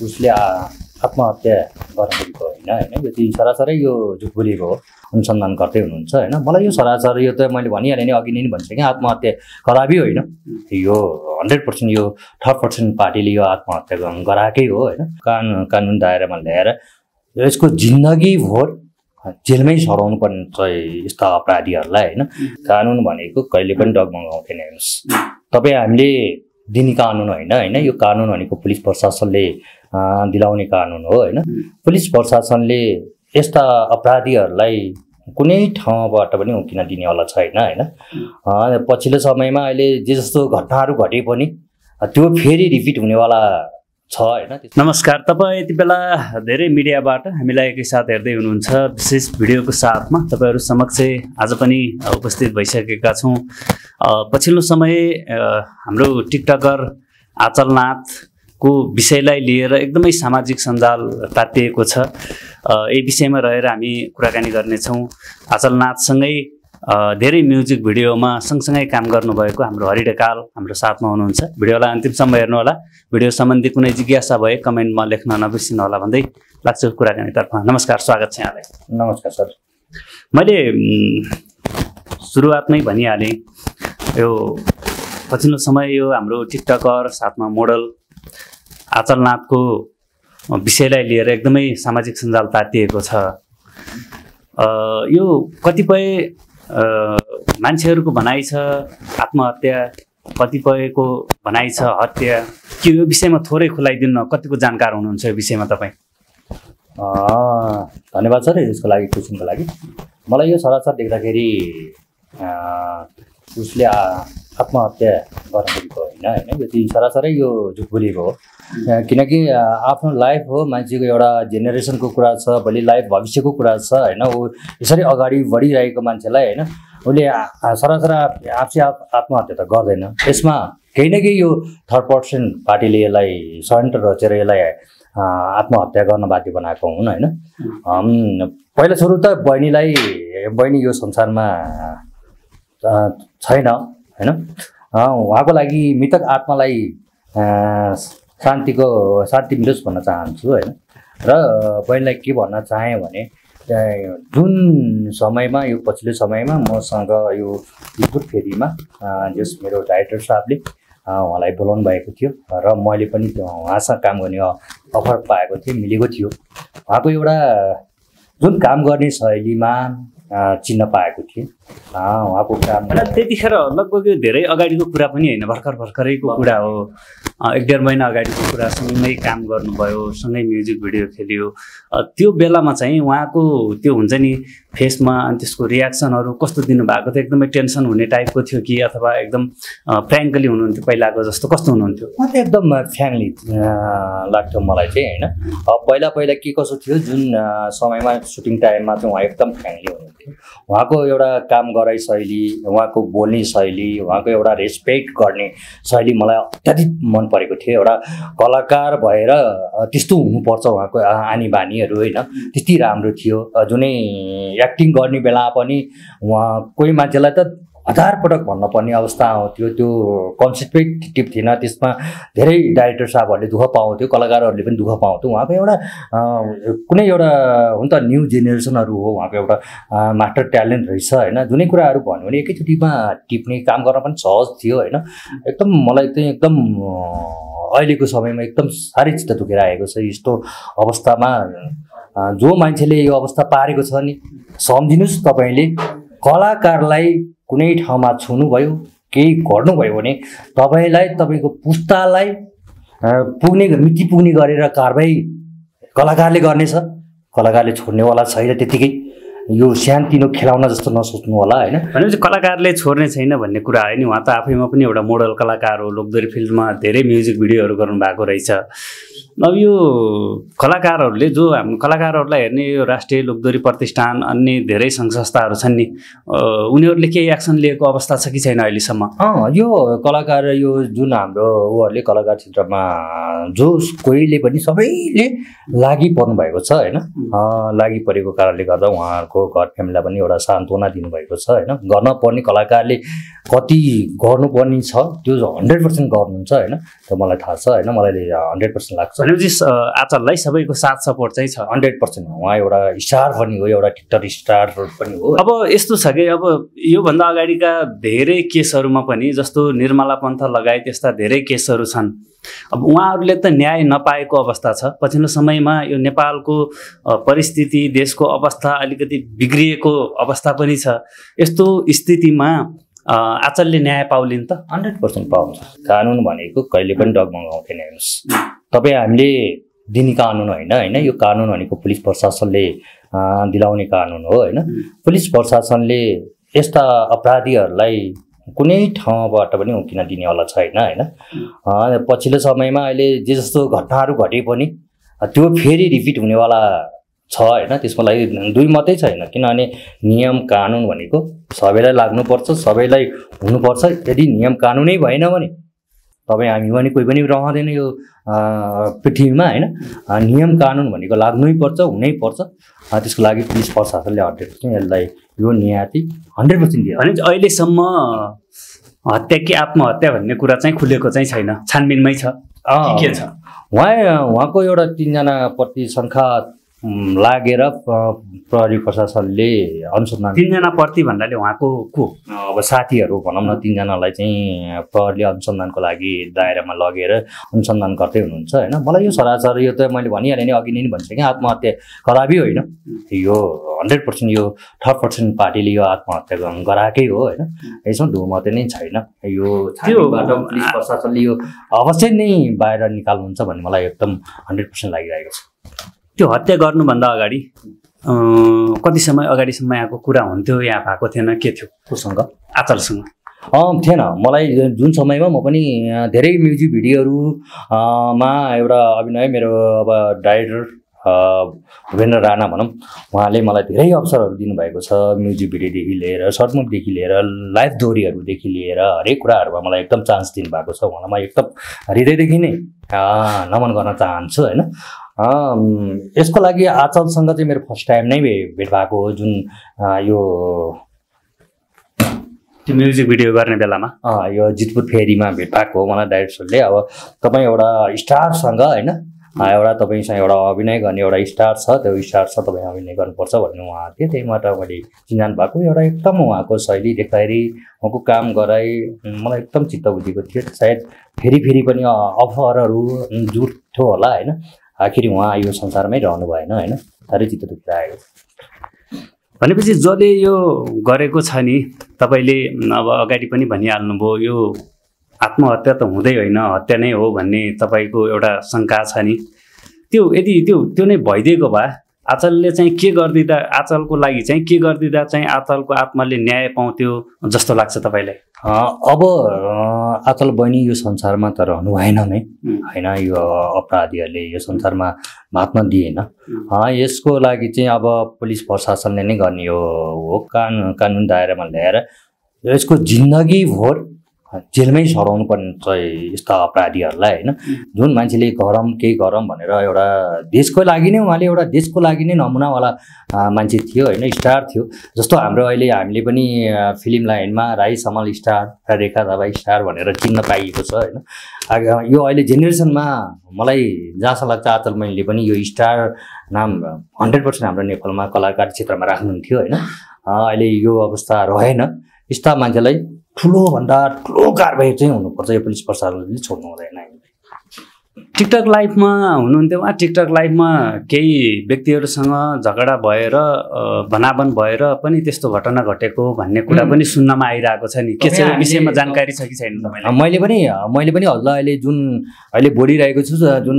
उसले आत्महत्या गरेको होइन होइन यो चाहिँ सरासरै यो झुट बोलेको हो अनुसन्धान गर्दै हुनुहुन्छ होइन। मलाई यो सरासर यो त मैले भनिहालेँ नि अघि नै भनिसकेँ आत्महत्या कदापि होइन यो 100% यो थर्ड पर्सन पार्टीले यो आत्महत्या गराएकै हो होइन। कानुन दायरामा ल्याएर यसको जिन्दगीभर जेलमै सराउनु पर्ने यस्ता अपराधीहरूलाई होइन। कानुन भनेको कहिले पनि डगमगाउँदैन। हेर्नुहोस् तपाईँ हामीले दिने कानुन होइन होइन यो कानुन भनेको पुलिस प्रशासनले दिलाउने कानुन हो होइन। पुलिस प्रशासनले यस्ता अपराधीहरूलाई कुनै ठाउँबाट पनि उकिन दिनेवाला छैन होइन। पछिल्लो समयमा अहिले जे जस्तो घटनाहरू घटे पनि त्यो फेरि रिपिट हुनेवाला छ होइन। नमस्कार, तपाईँ यति बेला धेरै मिडियाबाट हामीलाई एकैसाथ हेर्दै हुनुहुन्छ विशेष भिडियोको साथमा तपाईँहरू समक्ष आज पनि उपस्थित भइसकेका छौँ। पछिल्लो समय हाम्रो टिकटकर आचलनाथको विषयलाई लिएर एकदमै सामाजिक सञ्जाल तातिएको छ। यही विषयमा रहेर हामी कुराकानी गर्नेछौँ। आचलनाथसँगै धेरै म्युजिक भिडियोमा सँगसँगै काम गर्नुभएको हाम्रो हरि ढकाल हाम्रो साथमा हुनुहुन्छ। भिडियोलाई अन्तिमसम्म हेर्नुहोला। भिडियो सम्बन्धी कुनै जिज्ञासा भए कमेन्टमा लेख्न नबिर्सिनु होला भन्दै लाग्छु कुराकानीतर्फ। नमस्कार, स्वागत छ यहाँलाई। नमस्कार सर। मैले सुरुवातमै भनिहालेँ यो पछिल्लो समय यो हाम्रो टिकटकर साथमा मोडल आचलनाथको विषयलाई लिएर एकदमै सामाजिक सञ्जाल तातिएको छ। यो कतिपय मान्छेहरूको भनाइ छ आत्महत्या, कतिपयको भनाइ छ हत्या। के यो विषयमा थोरै खुलाइदिनु, कतिको जानकार हुनुहुन्छ यो विषयमा तपाईँ? धन्यवाद सर यसको लागि, क्वेसनको लागि। मलाई यो सरासर देख्दाखेरि उसले आत्महत्या गरेको होइन होइन यो चाहिँ सरासरै यो झुट बोलेको हो। किनकि आफ्नो लाइफ हो, मान्छेको एउटा जेनेरेसनको कुरा छ, भोलि लाइफ भविष्यको कुरा छ होइन। ऊ यसरी अगाडि बढिरहेको मान्छेलाई होइन उसले सरासर आफै आत्महत्या त गर्दैन। यसमा केही न केही यो थर्ड पर्सन पार्टीले यसलाई षड्यन्त्र रचेर यसलाई आत्महत्या गर्न बाध्य बनाएको हुन् होइन। पहिला सुरु त बहिनी यो संसारमा छैन होइन। उहाँको लागि मृतक आत्मालाई शान्ति मिलोस् भन्न चाहन्छु होइन। र बहिनीलाई के भन्न चाहेँ भने जुन समयमा यो पछिल्लो समयमा मसँग यो युट्युब फेरीमा जस मेरो डाइरेक्टर साहबले उहाँलाई बोलाउनु भएको थियो र मैले पनि उहाँसँग काम गर्ने अफर पाएको थिएँ, मिलेको थियो। उहाँको एउटा जुन काम गर्ने शैलीमा चिन्न पाएको थिएँ उहाँको काम। त्यतिखेर लगभग यो धेरै अगाडिको कुरा पनि होइन, भर्खरैको कुरा हो। 1-1.5 महिना अगाडिको कुरा। सँगै काम गर्नुभयो, सँगै म्युजिक भिडियो खेल्यो। त्यो बेलामा चाहिँ उहाँको त्यो हुन्छ नि फेसमा अनि त्यसको रियाक्सनहरू कस्तो दिनुभएको थियो? एकदमै टेन्सन हुने टाइपको थियो कि अथवा एकदम फ्र्याङ्कली हुनुहुन्थ्यो पहिलाको जस्तो? कस्तो हुनुहुन्थ्यो? म त एकदम फ्यामिली लाग्थ्यो मलाई चाहिँ होइन। पहिला के कसो थियो जुन समयमा सुटिङ टाइममा चाहिँ उहाँ एकदम फ्यामिली हुनुहुन्थ्यो। उहाँको एउटा काम गराइ शैली, उहाँको बोल्ने शैली, उहाँको एउटा रेस्पेक्ट गर्ने शैली मलाई अत्याधिक मन परेको थियो। एउटा कलाकार भएर त्यस्तो हुनुपर्छ उहाँको आनी बानीहरू होइन, त्यति राम्रो थियो। जुनै एक्टिङ गर्ने बेला पनि उहाँ कोही मान्छेलाई त 1000 पटक भन्नुपर्ने अवस्था आउँथ्यो। त्यो कन्सेन्ट्रेटिभ थिएन। त्यसमा धेरै डाइरेक्टर साहबहरूले दुःख पाउँथ्यो, कलाकारहरूले पनि दुःख पाउँथ्यो। उहाँको एउटा कुनै एउटा हुन त न्यू जेनेरेसनहरू हो, उहाँको एउटा मास्टर ट्यालेन्ट रहेछ होइन। जुनै कुराहरू भन्यो भने एकैचोटिमा टिप्ने काम गर्न पनि सहज थियो होइन। एकदम मलाई चाहिँ एकदम अहिलेको समयमा एकदम साह्रै चित्त दुखेर आएको छ। यस्तो अवस्थामा जो मान्छेले यो अवस्था पारेको छ नि, सम्झिनुहोस् तपाईँले कलाकारलाई कुनै ठाउँमा छुनुभयो, केही गर्नुभयो भने तपाईँलाई तपाईँको पुस्तालाई मिति पुग्ने गरेर कारबाही कलाकारले गर्नेछ। कलाकारले छोड्नेवाला छैन त्यतिकै। यो सानोतिनो खेलाउन जस्तो नसोच्नु होला होइन। भनेपछि कलाकारले छोड्ने छैन भन्ने कुरा होइन। उहाँ त आफैमा पनि एउटा मोडल कलाकार हो, लोकदोरी फिल्डमा धेरै म्युजिक भिडियोहरू गर्नुभएको रहेछ। अब यो कलाकारहरूले जो हाम्रो कलाकारहरूलाई हेर्ने यो राष्ट्रिय लोकदोरी प्रतिष्ठान अन्य धेरै सङ्घ संस्थाहरू छन् नि, उनीहरूले केही एक्सन लिएको अवस्था छ कि छैन अहिलेसम्म? यो कलाकार यो जुन हाम्रो उहरूले कलाकार क्षेत्रमा जो कोहीले पनि सबैले लागि पर्नु भएको छ होइन। लागि परेको कारणले गर्दा उहाँहरूको उहाँको घर फ्यामिलीलाई पनि एउटा सान्त्वना दिनुभएको छ होइन। गर्न पर्ने कलाकारले कति गर्नुपर्ने छ त्यो 100% गर्नुहुन्छ होइन, त्यो मलाई थाहा छ होइन, मलाई 100% लाग्छ। भनेपछि आचललाई सबैको साथ सपोर्ट चाहिँ छ 100%। उहाँ एउटा स्टार पनि हो, एउटा टिकटक स्टार पनि हो। अब यस्तो छ कि अब योभन्दा अगाडिका धेरै केसहरूमा पनि जस्तो निर्मला पन्थ लगायत यस्ता धेरै केसहरू छन्। अब उहाँहरूले त न्याय नपाएको अवस्था छ। पछिल्लो समयमा यो नेपालको परिस्थिति, देशको अवस्था अलिकति बिग्रिएको अवस्था पनि छ। यस्तो स्थितिमा आचलले न्याय पाउलिन् त? 100% पाउँछ। कानुन भनेको कहिले पनि डगमगाउँदैन। हेर्नुहोस्, तपाईँ हामीले दिने कानुन होइन, यो कानुन भनेको पुलिस प्रशासनले दिलाउने कानुन हो होइन। पुलिस प्रशासनले यस्ता अपराधीहरूलाई कुनै ठाउँबाट पनि उकिन दिनेवाला छैन होइन। पछिल्लो समयमा अहिले जे जस्तो घटनाहरू घटे पनि त्यो फेरि रिपिट हुनेवाला छ होइन। त्यसको लागि दुई मात्रै छैन, किनभने नियम कानुन भनेको सबैलाई लाग्नुपर्छ, सबैलाई हुनुपर्छ। यदि नियम कानुनै भएन भने तपाईँ हामी पनि कोही पनि रहँदैन यो पृथ्वीमा होइन। नियम कानुन भनेको लाग्नै पर्छ, हुनै पर्छ। त्यसको लागि पुलिस प्रशासनले 100% यसलाई यो न्याय 100% दियो। भने अहिलेसम्म हत्या कि आत्महत्या भन्ने कुरा चाहिँ खुलेको चाहिँ छैन, छानबिनमै छ के छ? उहाँको एउटा 3जना प्रति शङ्का लागेर प्रहरी प्रशासनले अनुसन्धान 3जना प्रति भन्नाले उहाँको को अब साथीहरू भनौँ न 3जनालाई चाहिँ प्रहरीले अनुसन्धानको लागि दायरामा लगेर अनुसन्धान गर्दै हुनुहुन्छ होइन। मलाई यो सरासर यो त मैले भनिहालेँ नि, अघि नै भनिसकेँ, आत्महत्या कदापि होइन। यो 100% यो 3rd पार्टीले यो आत्महत्या गराएकै हो होइन। यसमा दुमत नै छैन। यो छानबिनबाट पुलिस प्रशासनले यो अवश्य नै बाहिर निकाल्नुहुन्छ भन्ने मलाई एकदम 100% लागिरहेको छ। त्यो हत्या गर्नुभन्दा अगाडि कति समय अगाडिसम्म यहाँको कुरा हुन्थ्यो, यहाँ भएको थिएन, के थियो कोसँग? आचलसँग थिएन। मलाई जुन समयमा म पनि धेरै म्युजिक भिडियोहरू मा एउटा अभिनय मेरो अब डाइरेक्टर भूपेन्द्र राणा भनौँ, उहाँले मलाई धेरै अवसरहरू दिनुभएको छ। म्युजिक भिडियोदेखि लिएर सर्ट मुभीदेखि लिएर लाइभ दोहोरीहरूदेखि लिएर हरेक कुराहरूमा मलाई एकदम चान्स दिनुभएको छ। उहाँलाई म एकदम हृदयदेखि नै नमन गर्न चाहन्छु होइन। यसको लागि आचलसँग चाहिँ मेरो फर्स्ट टाइम नै भेट भएको हो, जुन यो त्यो म्युजिक भिडियो गर्ने बेलामा यो जितपुर फेरीमा भेट भएको हो मलाई डाइरेक्टरले। अब तपाईँ एउटा स्टारसँग होइन, एउटा तपाईँसँग एउटा अभिनय गर्ने एउटा स्टार छ, त्यो स्टारसँग तपाईँ अभिनय गर्नुपर्छ भन्ने उहाँ थियो। त्यहीबाट मैले चिन्जान भएको। एउटा एकदम उहाँको शैली देख्दाखेरि, उहाँको काम गराइ मलाई एकदम चित्त बुझेको थियो। सायद फेरि पनि अफरहरू जुट्थ्यो होला होइन। आखिर उहाँ यो संसारमै रहनु भएन होइन, साह्रै चित्त दुखेर आएको। भनेपछि जसले यो गरेको छ नि, तपाईँले अब अगाडि पनि भनिहाल्नुभयो यो आत्महत्या त हुँदै होइन, हत्या नै हो भन्ने तपाईँको एउटा शङ्का छ नि। त्यो यदि त्यो नै भइदिएको भए आचलले चाहिँ के गरिदिँदा, आचलको लागि चाहिँ के गरिदिँदा चाहिँ आचलको आत्माले न्याय पाउँथ्यो जस्तो लाग्छ तपाईँलाई? अब आचल बहिनी यो संसारमा त रहनु भएन नै होइन। यो अपराधीहरूले यो संसारमा भात्न दिएन। यसको लागि चाहिँ अब पुलिस प्रशासनले नै गर्ने हो। कानुन दायरामा ल्याएर यसको जिन्दगीभर जेलमै सराउनु पर्ने चाहिँ यस्ता अपराधीहरूलाई होइन। जुन मान्छेले केही गरौँ भनेर एउटा देशको लागि नै, उहाँले एउटा देशको लागि नै नमुनावाला मान्छे थियो होइन, स्टार थियो। जस्तो हाम्रो अहिले हामीले पनि फिल्म लाइनमा राई समाल स्टार, रेखा थापा स्टार भनेर चिन्न पाइएको छ होइन। यो अहिले जेनेरेसनमा मलाई जहाँसम्म लाग्छ आचल बहिनीले पनि यो स्टार नाम 100% हाम्रो नेपालमा कलाकार क्षेत्रमा राख्नुहुन्थ्यो होइन। अहिले यो अवस्था रहेन। यस्ता मान्छेलाई ठुलोभन्दा ठुलो कारबाही चाहिँ हुनुपर्छ। यो पुलिस प्रशासनले छोड्नु हुँदैन। टिकटक लाइभमा हुनुहुन्थ्यो, उहाँ टिकटक लाइभमा केही व्यक्तिहरूसँग झगडा भएर भनाभन भएर पनि त्यस्तो घटना घटेको भन्ने कुरा पनि सुन्नमा आइरहेको छ नि। के छ विषयमा जानकारी छ कि छैन तपाईँलाई? मैले पनि हजुरलाई अहिले जुन अहिले बोलिरहेको छु, जुन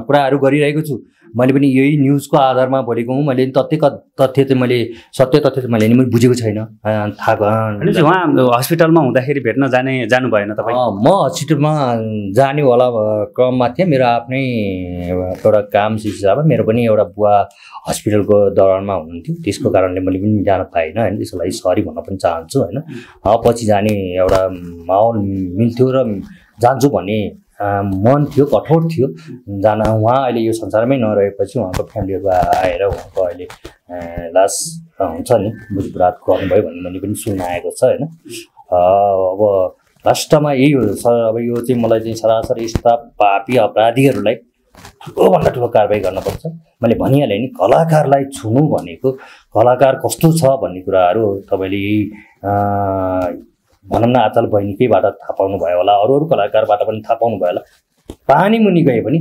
कुराहरू गरिरहेको छु, मैले पनि यही न्युजको आधारमा बोलेको हुँ। मैले तथ्य चाहिँ मैले सत्य तथ्य चाहिँ मैले नि बुझेको छैन, थाहा भयो। उहाँ हस्पिटलमा हुँदाखेरि भेट्न जानु भएन तपाईँ? म हस्पिटलमा जानेवाला क्रममा थिएँ। मेरो आफ्नै एउटा काम सिलसिलामा मेरो पनि एउटा बुवा हस्पिटलको दौरानमा हुनुहुन्थ्यो। त्यसको कारणले मैले पनि जान पाइनँ होइन। त्यसको लागि सरी भन्न पनि चाहन्छु होइन। पछि जाने एउटा माहौल मिल्थ्यो र जान्छु भन्ने मन थियो, कठोर थियो जान। उहाँ अहिले यो संसारमै नरहेपछि उहाँको फ्यामिलीहरू आएर उहाँको अहिले लास हुन्छ नि बुझरात गर्नुभयो भन्ने मैले पनि सुन्न आएको छ होइन। अब लास्टमा यही हो सर, अब यो चाहिँ मलाई चाहिँ सरासर यस्ता पापी अपराधीहरूलाई ठुलोभन्दा ठुलो कारबाही गर्नुपर्छ। मैले भनिहालेँ नि, कलाकारलाई छुनु भनेको कलाकार कस्तो छ भन्ने कुराहरू तपाईँले भनौँ न आचल बहिनीकैबाट थाहा पाउनु भयो होला, अरू कलाकारबाट पनि थाहा पाउनु भयो होला। पानी मुनि गए पनि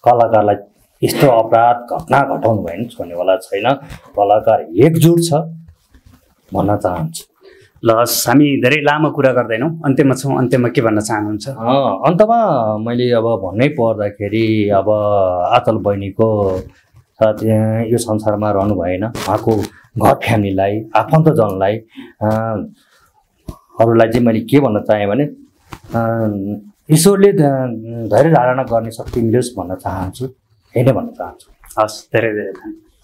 कलाकारलाई यस्तो अपराध घटना घटाउनु भयो भने छोड्नेवाला छैन। कलाकार एकजुट छ भन्न चाहन्छु। ल हामी धेरै लामो कुरा गर्दैनौँ, अन्त्यमा छौँ। अन्त्यमा के भन्न चाहनुहुन्छ? अन्तमा मैले अब भन्नै पर्दाखेरि अब आचल बहिनीको साथ यो संसारमा रहनु भएन। उहाँको घर फ्यामिलीलाई, आफन्तजनलाई, अरूलाई चाहिँ मैले के भन्न चाहेँ भने ईश्वरले धैर्य धारणा गर्ने शक्ति मिलोस् भन्न चाहन्छु, यही नै भन्न चाहन्छु। हस्, धेरै धेरै धन्यवाद।